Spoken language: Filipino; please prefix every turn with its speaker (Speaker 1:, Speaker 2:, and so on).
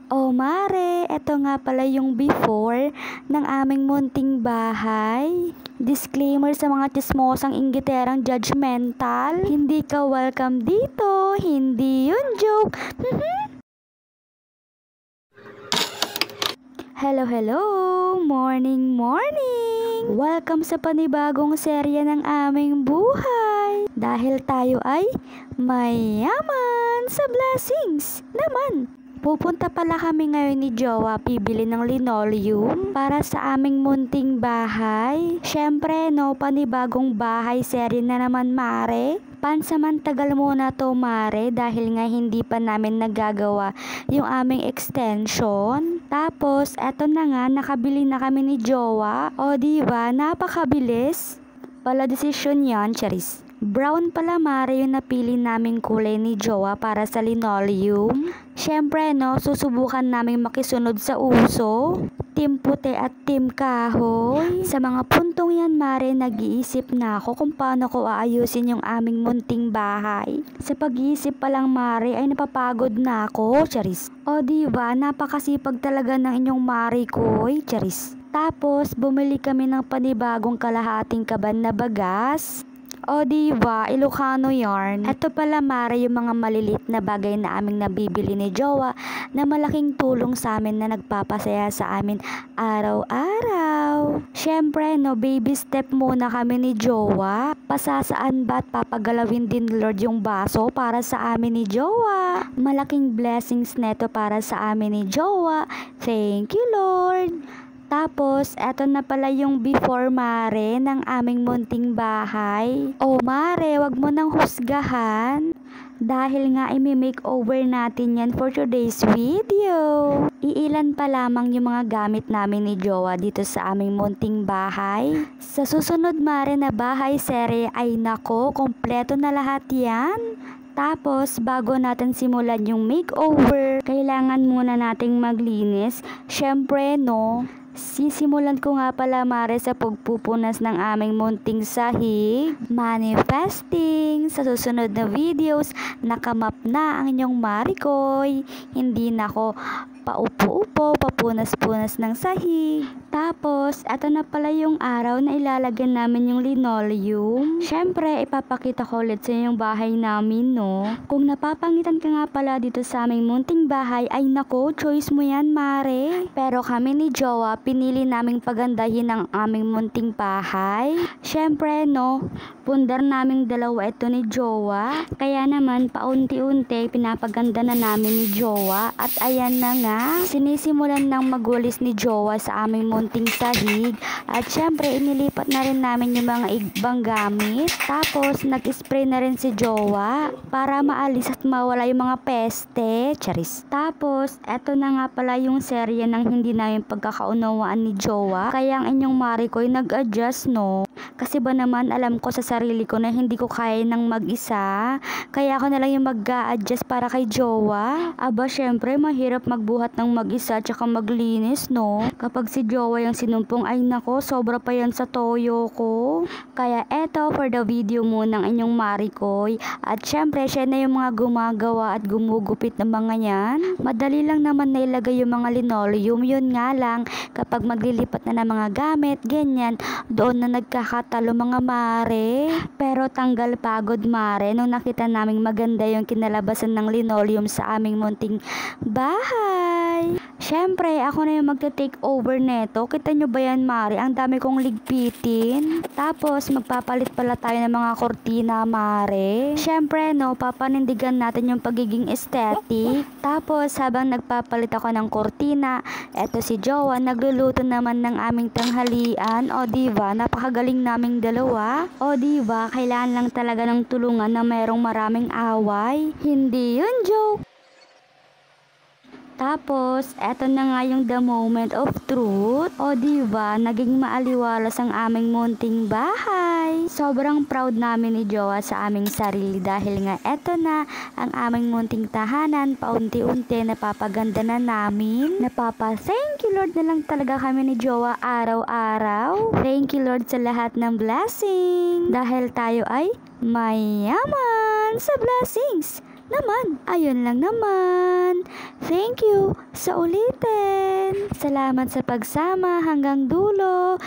Speaker 1: Oh mare, eto nga pala yung before ng aming munting bahay. Disclaimer sa mga tismosang inggiterang judgmental. Hindi ka welcome dito, hindi yun joke. Hello, morning, morning! Welcome sa panibagong serya ng aming buhay. Dahil tayo ay mayaman sa blessings naman. Pupunta pala kami ngayon ni Jowa pibili ng linoleum para sa aming munting bahay. Syempre no, panibagong bahay serye na naman mare. Pansamantagal muna to mare dahil nga hindi pa namin nagagawa yung aming extension. Tapos eto na nga, nakabili na kami ni Jowa. O diba, napakabilis. Pala desisyon yan, charis. Brown pala mare yung napili naming kulay ni Jowa para sa linoleum. Syempre no, susubukan naming makisunod sa uso. Team puti at team kahoy. Sa mga puntong yan mare, nag-iisip na ako kung paano ko aayusin yung aming munting bahay. Sa pag-iisip pa lang mare ay napapagod na ako, charis. O diba, napakasipag talaga ng inyong mare koy, charis. Tapos bumili kami ng panibagong kalahating kaban na bagas. O diba, Ilocano yarn. Ito pala mare yung mga malilit na bagay na aming nabibili ni Jowa na malaking tulong sa amin na nagpapasaya sa amin araw-araw. Syempre no, baby step muna kami ni Jowa. Pasasaan ba't papagalawin din Lord yung baso para sa amin ni Jowa. Malaking blessings neto para sa amin ni Jowa. Thank you Lord. Tapos, eto na pala yung before mare ng aming munting bahay. O mare, wag mo nang husgahan. Dahil nga imi-makeover natin yan for today's video. Iilan pa lamang yung mga gamit namin ni Jowa dito sa aming munting bahay. Sa susunod mare na bahay serye ay nako, kompleto na lahat yan. Tapos, bago natin simulan yung makeover, kailangan muna nating maglinis. Syempre, no, sisimulan ko nga pala mare sa pagpupunas ng aming munting sahig. Manifesting sa susunod na videos, nakamap na ang inyong marikoy. Hindi na ako paupo-upo, papunas-punas ng sahig. Tapos, eto na pala yung araw na ilalagyan namin yung linoleum. Syempre, ipapakita ko ulit sa yung bahay namin, no? Kung napapangitan ka nga pala dito sa aming munting bahay, ay nako, choice mo yan, mare. Pero kami ni Jowa, pinili naming pagandahin ang aming munting bahay. Syempre, no, pundar naming dalawa ito ni Jowa. Kaya naman, paunti-unti, pinapaganda na namin ni Jowa. At ayan na nga, sinisimulan ng magulis ni Jowa sa aming munting sahig. At syempre, inilipat na rin namin yung mga ibang gamit. Tapos, nag-spray na rin si Jowa para maalis at mawala yung mga peste. Charis. Tapos, eto na nga pala yung serye ng hindi namin pagkakaunawaan ni Jowa. Kaya ang inyong marikoy nag-adjust, no? Kasi ba naman alam ko sa sarili ko na hindi ko kaya ng mag-isa. Kaya ako na lang yung mag-a-adjust para kay Jowa. Aba, syempre, mahirap magbuhat ng mag-isa tsaka maglinis, no? Kapag si Jowa yung sinumpong, ay nako, sobra pa yan sa toyo ko. Kaya eto, for the video muna ng inyong marikoy. At syempre, siya na yung mga gumagawa at gumugupit ng mga yan. Madali lang naman na ilagay yung mga linoleum. Yun nga lang, kapag maglilipat na ng mga gamit, ganyan, doon na nagkakatalo mga mare. Pero tanggal pagod mare nung nakita naming maganda yung kinalabasan ng linoleum sa aming munting bahay. Syempre, ako na yung magte-take over neto. Kita nyo ba yan mare? Ang dami kong ligpitin. Tapos, magpapalit pala tayo ng mga kortina mare. Syempre, no, papanindigan natin yung pagiging aesthetic. Tapos, habang nagpapalit ako ng kortina, eto si Jowa, nagluluto naman ng aming tanghalian. O diba, napakagaling naming dalawa. O diba, kailangan lang talaga ng tulungan na mayroong maraming away. Hindi yun joke. Tapos, eto na nga yung the moment of truth. O diba, naging maaliwalas ang aming munting bahay. Sobrang proud namin ni Jowa sa aming sarili dahil nga eto na ang aming munting tahanan. Paunti-unti napapaganda na namin. Thank you Lord na lang talaga kami ni Jowa araw-araw. Thank you Lord sa lahat ng blessing. Dahil tayo ay mayaman sa blessings naman. Ayun lang naman. Thank you sa ulitin. Salamat sa pagsama hanggang dulo.